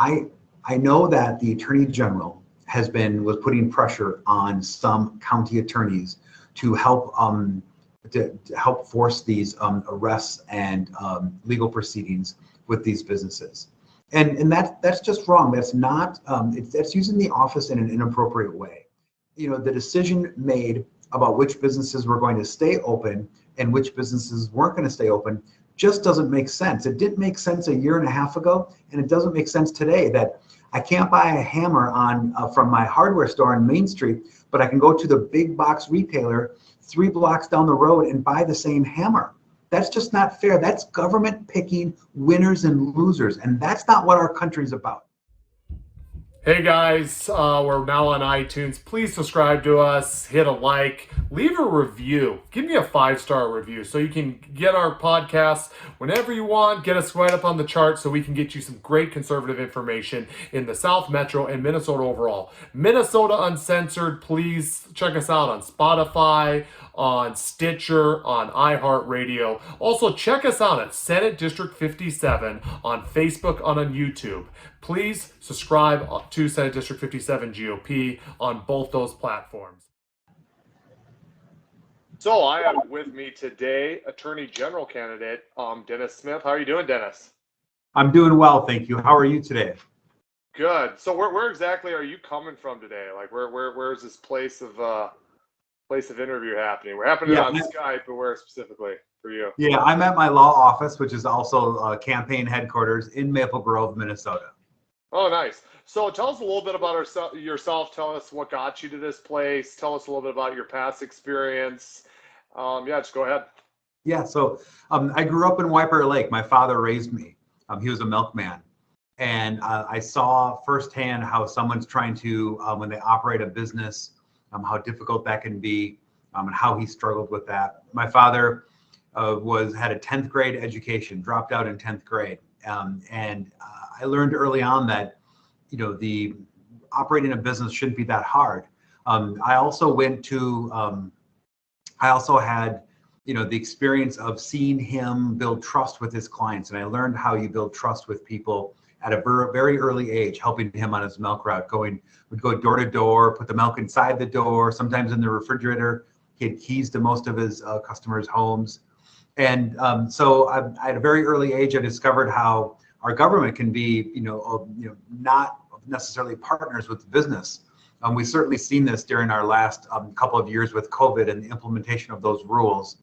I know that the Attorney General was putting pressure on some county attorneys to help force these arrests and legal proceedings with these businesses. And that's just wrong. That's not, that's using the office in an inappropriate way. The decision made about which businesses were going to stay open and which businesses weren't going to stay open just doesn't make sense. It didn't make sense a year and a half ago, and it doesn't make sense today that I can't buy a hammer from my hardware store on Main Street, but I can go to the big box retailer 3 blocks down the road and buy the same hammer. That's just not fair. That's government picking winners and losers, and that's not what our country's about. Hey guys, we're now on iTunes. Please subscribe to us, hit a like, leave a review. Give me a 5-star review so you can get our podcasts whenever you want. Get us right up on the chart so we can get you some great conservative information in the South Metro and Minnesota overall. Minnesota Uncensored, please check us out on Spotify, on Stitcher, on iHeartRadio. Also, check us out at Senate District 57 on Facebook and on YouTube. Please subscribe to Senate District 57 GOP on both those platforms. So I have with me today Attorney General candidate Dennis Smith. How are you doing, Dennis? I'm doing well, thank you. How are you today? Good. So where exactly are you coming from today? Like where is this place of interview happening? We're happening on Skype, but where specifically for you? Yeah, I'm at my law office, which is also campaign headquarters in Maple Grove, Minnesota. Oh, nice. So tell us a little bit about yourself. Tell us what got you to this place. Tell us a little bit about your past experience. Just go ahead. Yeah, so I grew up in White Bear Lake. My father raised me. He was a milkman. And I saw firsthand how someone's trying to, when they operate a business, how difficult that can be, and how he struggled with that. My father had a 10th grade education, dropped out in 10th grade. And I learned early on that, the operating a business shouldn't be that hard. I also had, the experience of seeing him build trust with his clients. And I learned how you build trust with people at a very early age, helping him on his milk route. Would go door to door, put the milk inside the door, sometimes in the refrigerator. He had keys to most of his customers' homes. And so at a very early age, I discovered how our government can be, not necessarily partners with the business. We've certainly seen this during our last couple of years with COVID and the implementation of those rules.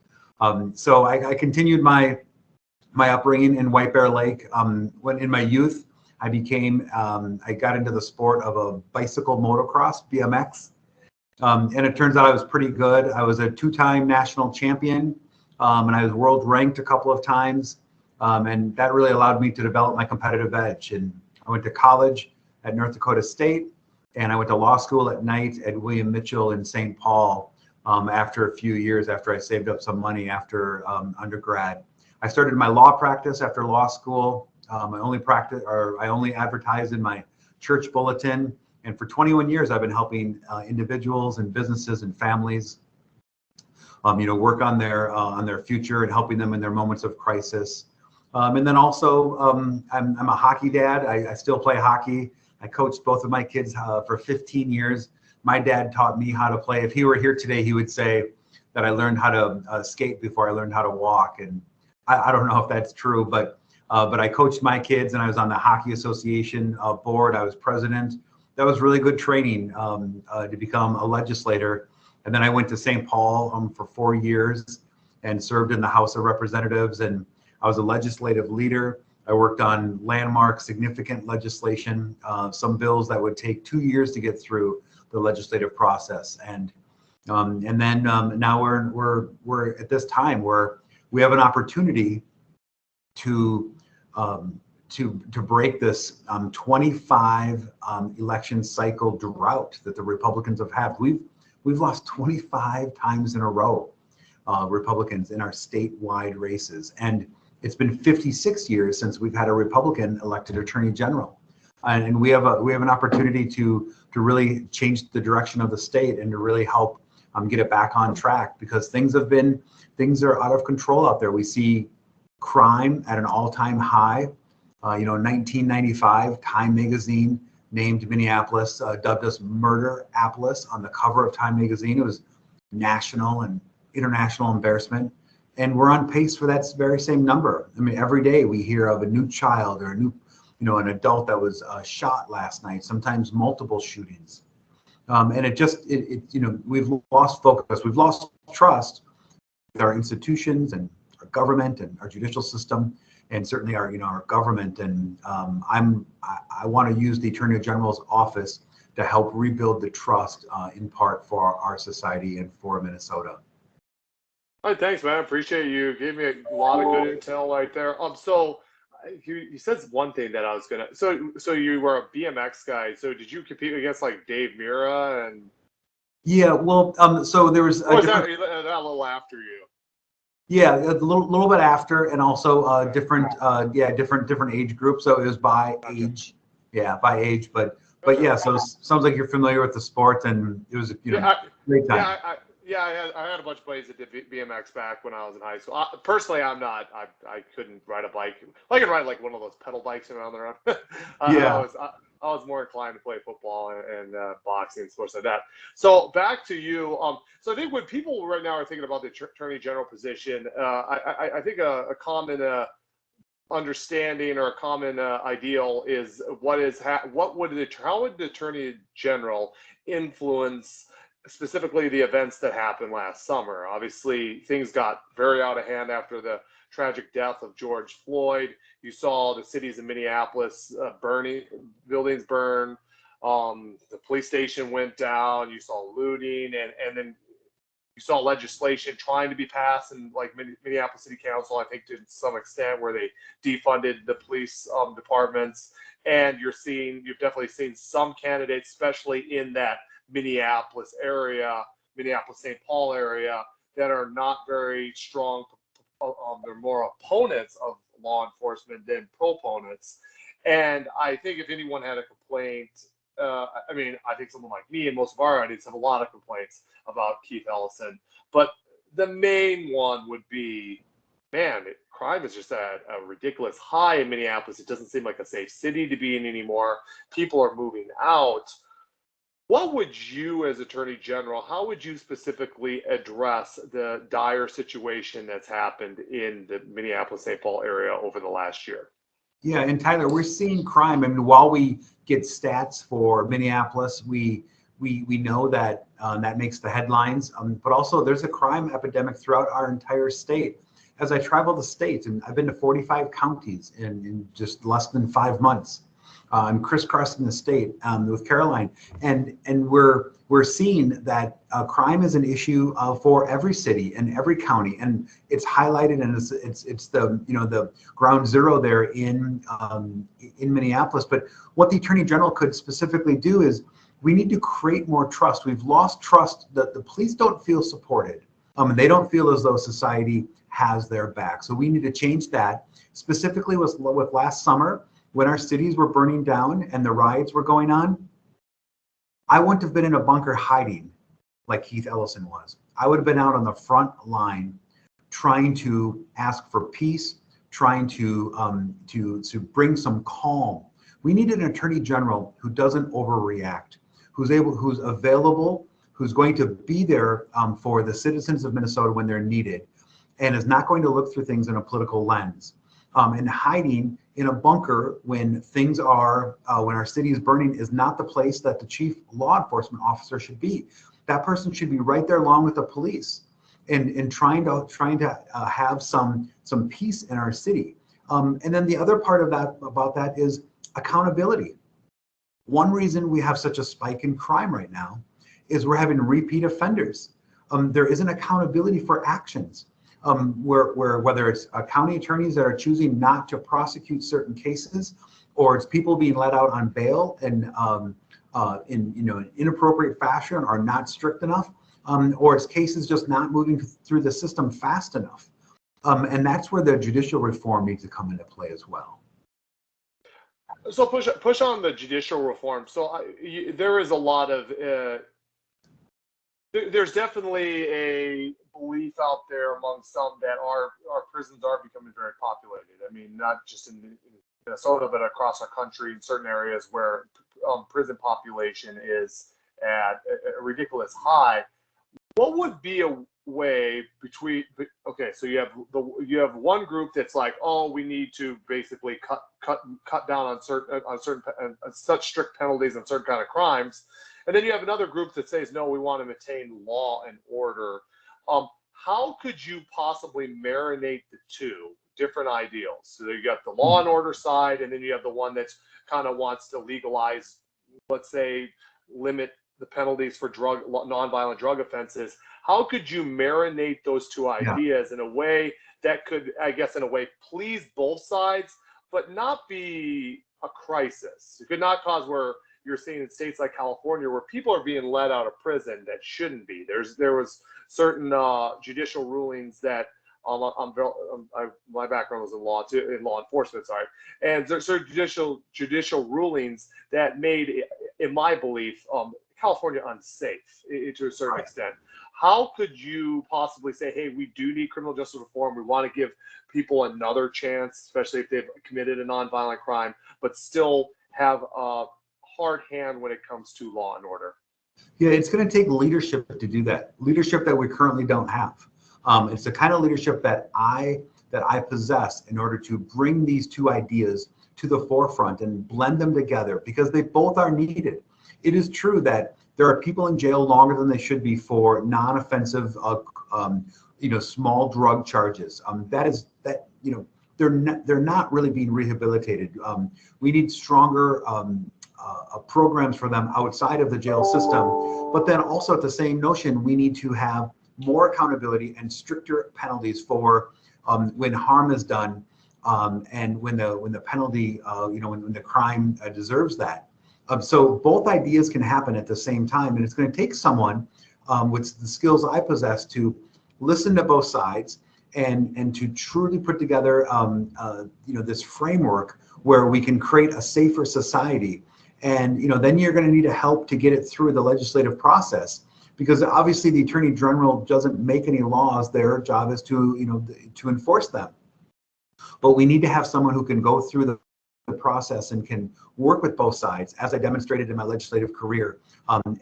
So I continued my upbringing in White Bear Lake. When in my youth, I got into the sport of a bicycle motocross, BMX. And it turns out I was pretty good. I was a 2-time national champion, and I was world ranked a couple of times. And that really allowed me to develop my competitive edge. And I went to college at North Dakota State, and I went to law school at night at William Mitchell in St. Paul after a few years after I saved up some money after undergrad. I started my law practice after law school. I only advertised in my church bulletin. And for 21 years, I've been helping individuals and businesses and families, work on their future and helping them in their moments of crisis. And then also, I'm a hockey dad. I still play hockey. I coached both of my kids for 15 years. My dad taught me how to play. If he were here today, he would say that I learned how to skate before I learned how to walk. And I don't know if that's true, but I coached my kids, and I was on the Hockey Association board. I was president. That was really good training to become a legislator. And then I went to St. Paul for 4 years and served in the House of Representatives. And I was a legislative leader. I worked on landmark, significant legislation, some bills that would take 2 years to get through the legislative process. And then now we're at this time where we have an opportunity to break this 25 election cycle drought that the Republicans have had. We've lost 25 times in a row, Republicans in our statewide races, and it's been 56 years since we've had a Republican elected Attorney General, and we have an opportunity to really change the direction of the state and to really help get it back on track, because things are out of control out there. We see crime at an all-time high. In 1995, Time Magazine named Minneapolis, dubbed us Murder-apolis on the cover of Time Magazine. It was national and international embarrassment. And we're on pace for that very same number. I mean, every day we hear of a new child or an adult that was shot last night, sometimes multiple shootings. And we've lost focus. We've lost trust with our institutions and our government and our judicial system, and certainly our government. And I want to use the Attorney General's office to help rebuild the trust, in part for our society and for Minnesota. All right, thanks, man. Appreciate you. Gave me a lot of good intel right there. So you said one thing that I was gonna. So you were a BMX guy. So did you compete against like Dave Mira and? Yeah, well, so there was Or was that a little after you? Yeah, a little bit after, and also different age groups. So it was by age, by age. But yeah, so it sounds like you're familiar with the sport, and it was great time. I had a bunch of buddies that did BMX back when I was in high school. Personally, I'm not. I couldn't ride a bike. I can ride like one of those pedal bikes around the road. I was more inclined to play football and boxing and sports like that. So back to you. So I think when people right now are thinking about the Attorney General position, I think a common understanding or a common ideal is how would the Attorney General influence specifically the events that happened last summer? Obviously, things got very out of hand after the tragic death of George Floyd. You saw the cities of Minneapolis buildings burn. The police station went down. You saw looting, and then you saw legislation trying to be passed in like Minneapolis City Council, I think to some extent, where they defunded the police departments. And you've definitely seen some candidates, especially in that Minneapolis area, Minneapolis-St. Paul area, that are not very strong. They're more opponents of law enforcement than proponents. And I think if anyone had a complaint, I think someone like me and most of our audience have a lot of complaints about Keith Ellison. But the main one would be, man, crime is just at a ridiculous high in Minneapolis. It doesn't seem like a safe city to be in anymore. People are moving out. What would you, as Attorney General, how would you specifically address the dire situation that's happened in the Minneapolis-St. Paul area over the last year? Yeah, and Tyler, we're seeing crime. I mean, while we get stats for Minneapolis, we know that that makes the headlines. But also, there's a crime epidemic throughout our entire state. As I travel the state, and I've been to 45 counties in just less than 5 months. I'm crisscrossing the state with Caroline, and we're seeing that crime is an issue for every city and every county, and it's highlighted, and it's the ground zero there in Minneapolis. But what the Attorney General could specifically do is we need to create more trust. We've lost trust. That the police don't feel supported. And they don't feel as though society has their back. So we need to change that. Specifically with last summer, when our cities were burning down and the riots were going on, I wouldn't have been in a bunker hiding like Keith Ellison was. I would have been out on the front line trying to ask for peace, trying to bring some calm. We need an Attorney General who doesn't overreact, who's available, who's going to be there for the citizens of Minnesota when they're needed, and is not going to look through things in a political lens. And hiding in a bunker when things are, when our city is burning, is not the place that the chief law enforcement officer should be. That person should be right there along with the police, and trying to have some peace in our city. And then the other part of that is accountability. One reason we have such a spike in crime right now is we're having repeat offenders. There isn't accountability for actions. Where whether it's county attorneys that are choosing not to prosecute certain cases, or it's people being let out on bail and in an inappropriate fashion or not strict enough, or it's cases just not moving through the system fast enough. And that's where the judicial reform needs to come into play as well. So push on the judicial reform. So there is a lot of there's definitely a belief out there among some that our prisons are becoming very populated. I mean, not just in Minnesota, but across our country in certain areas where prison population is at a ridiculous high. What would be a way between? Okay, so you have one group that's like, oh, we need to basically cut down on certain such strict penalties on certain kind of crimes, and then you have another group that says, no, we want to maintain law and order. How could you possibly marinate the two different ideals? So you got the law and order side, and then you have the one that's kind of wants to legalize, let's say, limit the penalties for nonviolent drug offenses. How could you marinate those two ideas in a way that could, I guess, in a way, please both sides, but not be a crisis? It could not cause where you're seeing in states like California where people are being let out of prison that shouldn't be. There was certain judicial rulings that my background was in law enforcement, sorry, and there's certain judicial rulings that made, in my belief, California unsafe to a certain extent. How could you possibly say, hey, we do need criminal justice reform, we want to give people another chance, especially if they've committed a nonviolent crime, but still have a hard hand when it comes to law and order? Yeah, it's going to take leadership to do that. Leadership that we currently don't have. It's the kind of leadership that I possess in order to bring these two ideas to the forefront and blend them together, because they both are needed. It is true that there are people in jail longer than they should be for non-offensive, small drug charges. They're not really being rehabilitated. We need stronger programs for them outside of the jail system. But then also at the same notion, we need to have more accountability and stricter penalties for when harm is done, and when the penalty, when the crime deserves that. So both ideas can happen at the same time, and it's going to take someone with the skills I possess to listen to both sides and to truly put together this framework where we can create a safer society. And then you're going to need help to get it through the legislative process, because obviously the Attorney General doesn't make any laws. Their job is to enforce them. But we need to have someone who can go through the process and can work with both sides, as I demonstrated in my legislative career,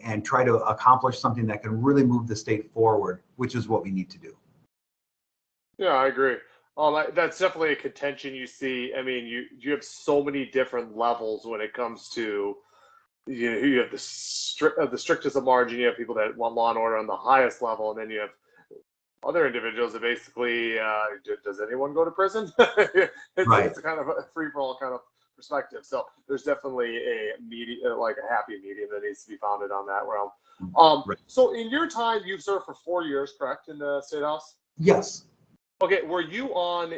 and try to accomplish something that can really move the state forward, which is what we need to do. Yeah, I agree. That's definitely a contention you see. I mean, you have so many different levels when it comes to, you have the strictest of margin. You have people that want law and order on the highest level, and then you have other individuals that basically, does anyone go to prison? It's a kind of a free-for-all kind of perspective. So there's definitely a happy medium that needs to be founded on that realm. So in your time, you've served for 4 years, correct, in the State House? Yes. Okay, were you on,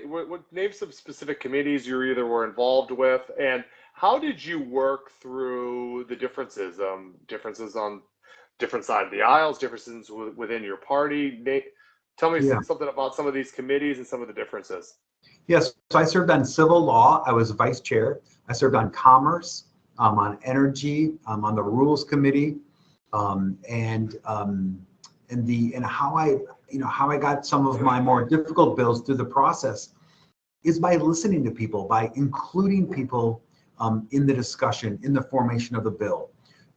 name some specific committees you either were involved with, and how did you work through the differences on different sides of the aisles, differences within your party? Tell me something about some of these committees and some of the differences. Yes, so I served on civil law. I was vice chair. I served on commerce, on energy, on the rules committee, and how I got some of my more difficult bills through the process is by listening to people, by including people in the discussion, in the formation of the bill.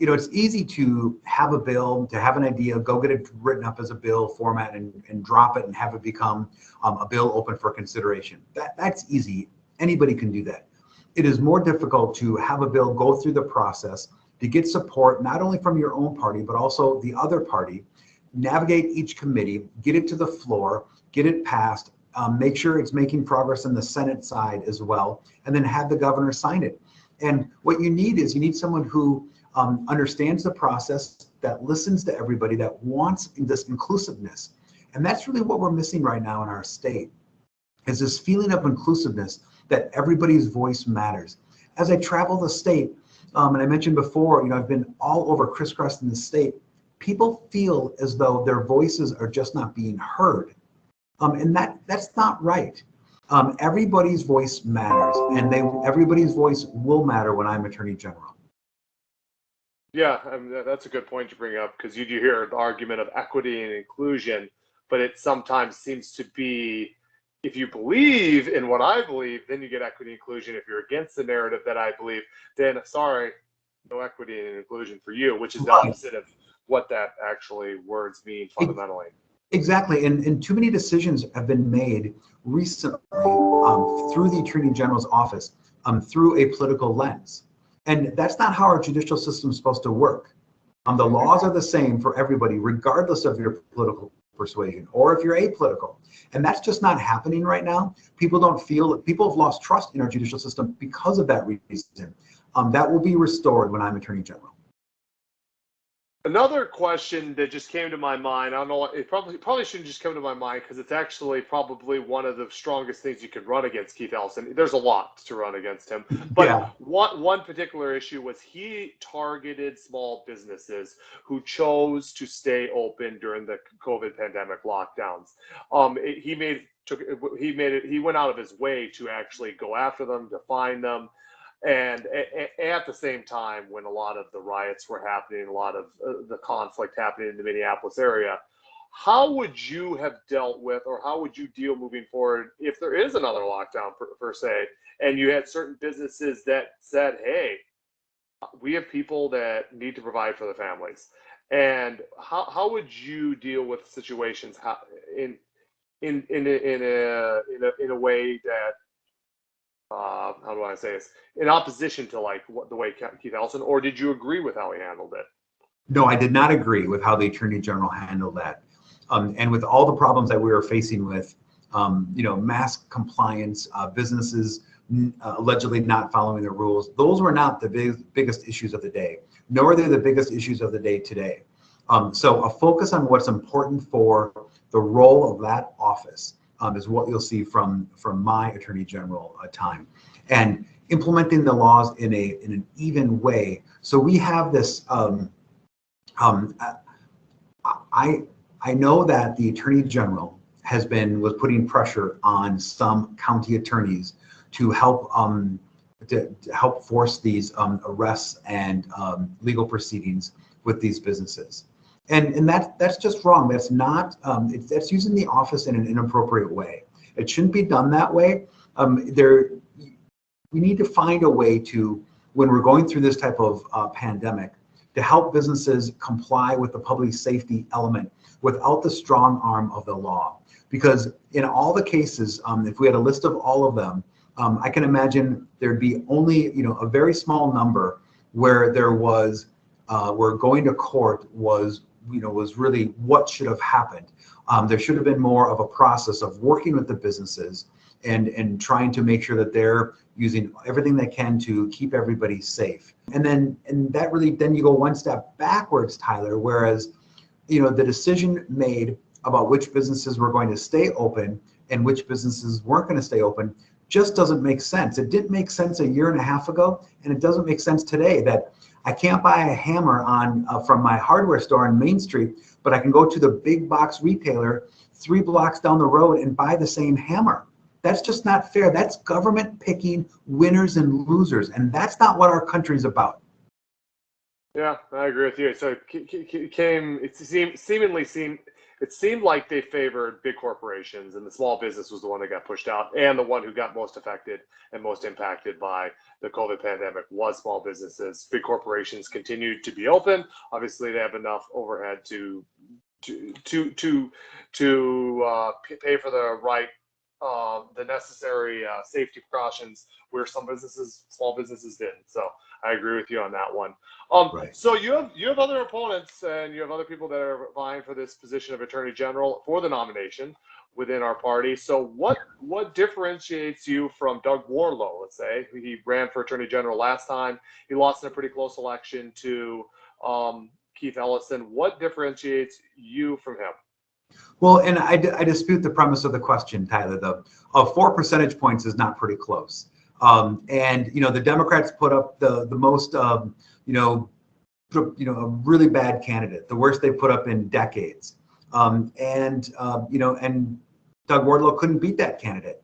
It's easy to have a bill, to have an idea, go get it written up as a bill format and drop it and have it become a bill open for consideration. That's easy. Anybody can do that. It is more difficult to have a bill go through the process, to get support not only from your own party, but also the other party, navigate each committee, get it to the floor, get it passed, make sure it's making progress on the Senate side as well, and then have the governor sign it. And what you need someone who understands the process, that listens to everybody, that wants this inclusiveness. And that's really what we're missing right now in our state, is this feeling of inclusiveness, that everybody's voice matters. As I travel the state, and I mentioned before, I've been all over crisscrossing the state, people feel as though their voices are just not being heard. And that's not right. Everybody's voice matters, and everybody's voice will matter when I'm Attorney General. Yeah, I mean, that's a good point to bring up, because you do hear the argument of equity and inclusion, but it sometimes seems to be if you believe in what I believe, then you get equity inclusion. If you're against the narrative that I believe, then sorry, no equity and inclusion for you, which is the Right. opposite of what that actually words mean fundamentally. Exactly, and too many decisions have been made recently through the Attorney General's office through a political lens, and that's not how our judicial system is supposed to work. The laws are the same for everybody, regardless of your political persuasion or if you're apolitical, and that's just not happening right now. People have lost trust in our judicial system because of that reason. That will be restored when I'm Attorney General. Another question that just came to my mind, I don't know, it probably shouldn't just come to my mind because it's actually probably one of the strongest things you could run against Keith Ellison. There's a lot to run against him, but Yeah. one particular issue was he targeted small businesses who chose to stay open during the COVID pandemic lockdowns. He went out of his way to actually go after them, to find them. And at the same time, when a lot of the riots were happening, a lot of the conflict happening in the Minneapolis area, how would you have dealt with, or how would you deal moving forward if there is another lockdown per se, and you had certain businesses that said, hey, we have people that need to provide for the families, and how would you deal with situations in a way that how do I say this, in opposition to like the way Keith Ellison, or did you agree with how he handled it? No, I did not agree with how the Attorney General handled that. And with all the problems that we were facing with, mask compliance, businesses allegedly not following the rules, those were not the biggest issues of the day, nor are they the biggest issues of the day today. So a focus on what's important for the role of that office is what you'll see from my Attorney General time, and implementing the laws in an even way. So we have this. I know that the Attorney General was putting pressure on some county attorneys to help force these arrests and legal proceedings with these businesses. And that's just wrong. That's not. That's using the office in an inappropriate way. It shouldn't be done that way. We need to find a way to, when we're going through this type of pandemic, to help businesses comply with the public safety element without the strong arm of the law. Because in all the cases, if we had a list of all of them, I can imagine there'd be only a very small number where there was where going to court was really what should have happened. There should have been more of a process of working with the businesses and trying to make sure that they're using everything they can to keep everybody safe. And then you go one step backwards, Tyler, whereas the decision made about which businesses were going to stay open and which businesses weren't going to stay open just doesn't make sense. It didn't make sense a year and a half ago, and it doesn't make sense today that I can't buy a hammer from my hardware store on Main Street, but I can go to the big box retailer 3 blocks down the road and buy the same hammer. That's just not fair. That's government picking winners and losers, and that's not what our country's about. Yeah, I agree with you. So it seemed like they favored big corporations, and the small business was the one that got pushed out, and the one who got most affected and most impacted by the COVID pandemic was small businesses. Big corporations continued to be open. Obviously, they have enough overhead to pay for the necessary safety precautions, where small businesses didn't. So I agree with you on that one. Right. So you have other opponents, and you have other people that are vying for this position of Attorney General for the nomination within our party. So what differentiates you from Doug Warlow? Let's say he ran for Attorney General last time. He lost in a pretty close election to Keith Ellison. What differentiates you from him? Well, and I dispute the premise of the question, Tyler. The 4 percentage points is not pretty close. And the Democrats put up the most a really bad candidate, the worst they put up in decades. And Doug Wardlow couldn't beat that candidate.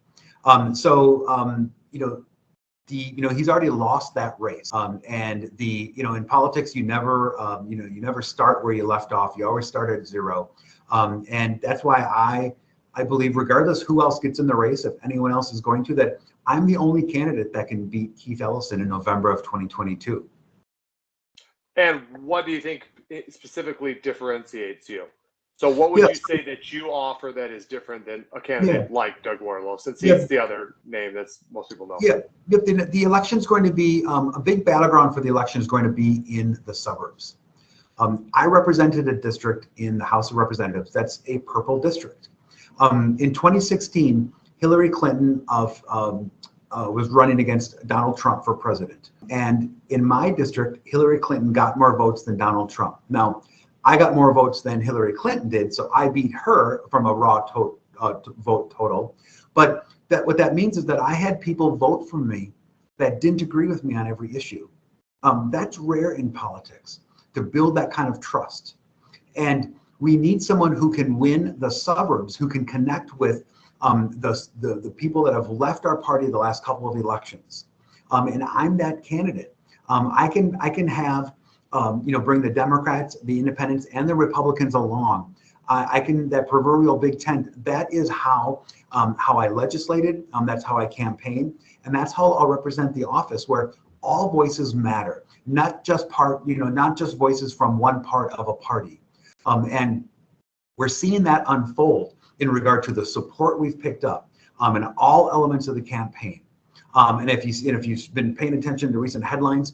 He's already lost that race. And in politics, you never start where you left off. You always start at zero. And that's why I believe regardless who else gets in the race, if anyone else is going to, that I'm the only candidate that can beat Keith Ellison in November of 2022. And what do you think specifically differentiates you? So what would Yes. you say that you offer that is different than a candidate Yeah. like Doug Warlow, since Yeah. he's the other name that most people know? Yeah, the election is going to be a big battleground for the election is going to be in the suburbs. I represented a district in the House of Representatives that's a purple district. In 2016, Hillary Clinton was running against Donald Trump for president. And in my district, Hillary Clinton got more votes than Donald Trump. Now, I got more votes than Hillary Clinton did, so I beat her from a raw vote total. But what that means is that I had people vote for me that didn't agree with me on every issue. That's rare in politics, to build that kind of trust. And we need someone who can win the suburbs, who can connect with the people that have left our party the last couple of elections. And I'm that candidate. I can have, bring the Democrats, the Independents, and the Republicans along. I can, that proverbial big tent, that is how I legislated, that's how I campaign, and that's how I'll represent the office, where all voices matter, not just not just voices from one part of a party. And we're seeing that unfold in regard to the support we've picked up in all elements of the campaign. And if you've been paying attention to recent headlines,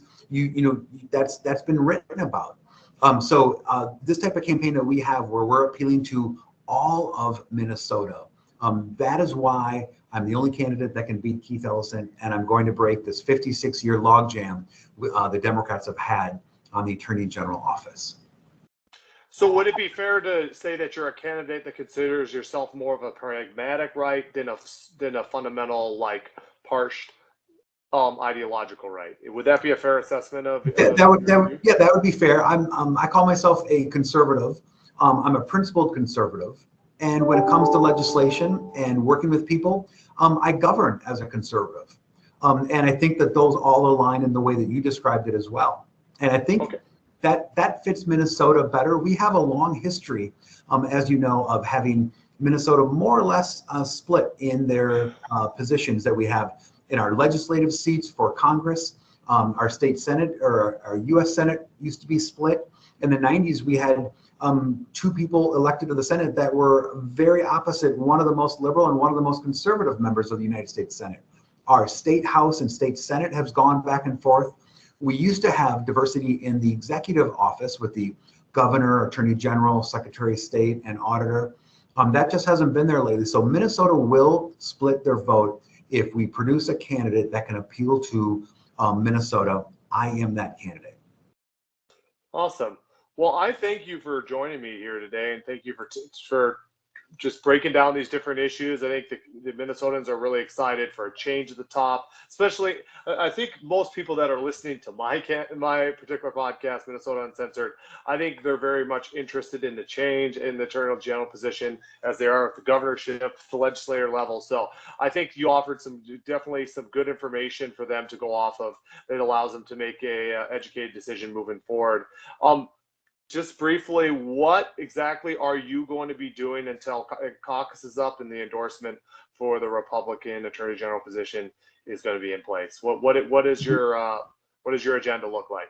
that's been written about. So this type of campaign that we have, where we're appealing to all of Minnesota, that is why I'm the only candidate that can beat Keith Ellison, and I'm going to break this 56-year logjam the Democrats have had on the Attorney General office. So would it be fair to say that you're a candidate that considers yourself more of a pragmatic right than a fundamental, like, parsed ideological right? Would that be a fair assessment of? That would be fair. I call myself a conservative. I'm a principled conservative, and when it comes to legislation and working with people, I govern as a conservative. And I think that those all align in the way that you described it as well. And I think that fits Minnesota better. We have a long history, as you know, of having Minnesota more or less split in their positions that we have in our legislative seats for Congress. Our state Senate, or our U.S. Senate, used to be split. In the 90s, we had two people elected to the Senate that were very opposite, one of the most liberal and one of the most conservative members of the United States Senate. Our state House and state Senate has gone back and forth. We used to have diversity in the executive office with the governor, attorney general, secretary of state, and auditor. That just hasn't been there lately. So Minnesota will split their vote if we produce a candidate that can appeal to Minnesota. I am that candidate. Awesome. Well, I thank you for joining me here today, and thank you for just breaking down these different issues. I think the Minnesotans are really excited for a change at the top. Especially, I think most people that are listening to my particular podcast, Minnesota Uncensored, I think they're very much interested in the change in the Attorney General position, as they are at the governorship, the legislator level. So I think you offered definitely some good information for them to go off of that allows them to make a educated decision moving forward. Just briefly, what exactly are you going to be doing until caucus is up and the endorsement for the Republican Attorney General position is going to be in place? What does your agenda look like?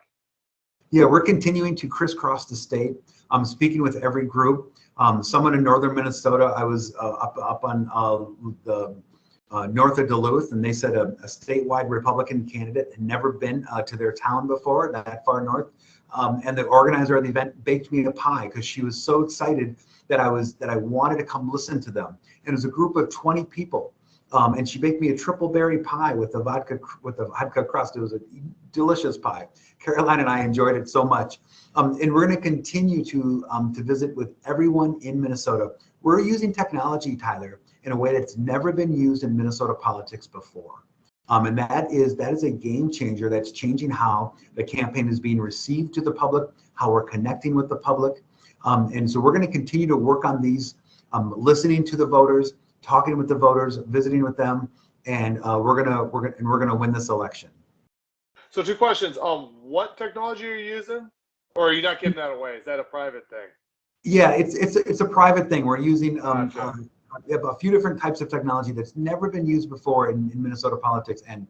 Yeah, we're continuing to crisscross the state. I'm speaking with every group. Someone in northern Minnesota, I was up on the north of Duluth, and they said a statewide Republican candidate had never been to their town before, that far north. And the organizer of the event baked me a pie because she was so excited that I wanted to come listen to them. And it was a group of 20 people, and she baked me a triple berry pie with the vodka crust. It was a delicious pie. Caroline and I enjoyed it so much. And we're going to continue to visit with everyone in Minnesota. We're using technology, Tyler, in a way that's never been used in Minnesota politics before. And that is a game changer. That's changing how the campaign is being received to the public, how we're connecting with the public. And so we're going to continue to work on these, listening to the voters, talking with the voters, visiting with them, and we're gonna win this election. So 2 questions. What technology are you using, or are you not giving that away? Is that a private thing? Yeah, it's a private thing. We're using Gotcha. a few different types of technology that's never been used before in Minnesota politics, and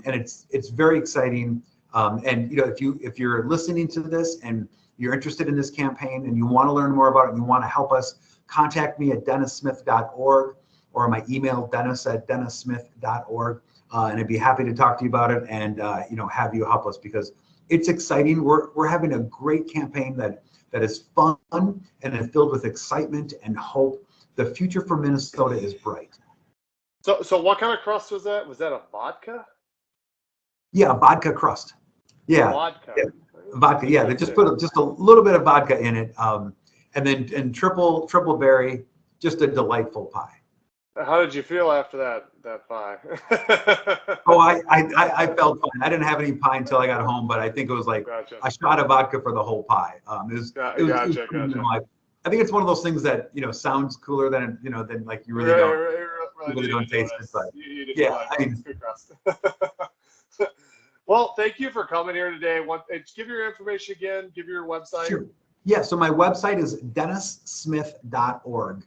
it's very exciting. And if you're listening to this and you're interested in this campaign and you want to learn more about it and you want to help us, contact me at dennissmith.org or my email dennis@dennissmith.org, and I'd be happy to talk to you about it and have you help us, because it's exciting. We're having a great campaign that is fun and filled with excitement and hope. The future for Minnesota is bright. So what kind of crust was that? Was that a vodka? Yeah, vodka crust. Yeah, Vodka. yeah. Vodka. Yeah, they just put just a little bit of vodka in it, and triple berry. Just a delightful pie. How did you feel after that pie? Oh, I felt fine. I didn't have any pie until I got home, but I think it was like Gotcha. a shot of vodka for the whole pie. Gotcha. I think it's one of those things that sounds cooler than than like you really don't taste it. But yeah, I mean, good crust. Well, thank you for coming here today. Give your information again. Give your website. Sure. Yeah. So my website is dennissmith.org,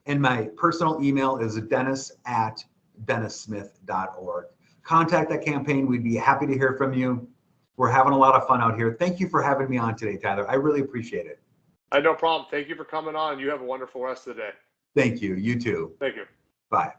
and my personal email is dennis@dennissmith.org. Contact that campaign. We'd be happy to hear from you. We're having a lot of fun out here. Thank you for having me on today, Tyler. I really appreciate it. No problem. Thank you for coming on. You have a wonderful rest of the day. Thank you. You too. Thank you. Bye.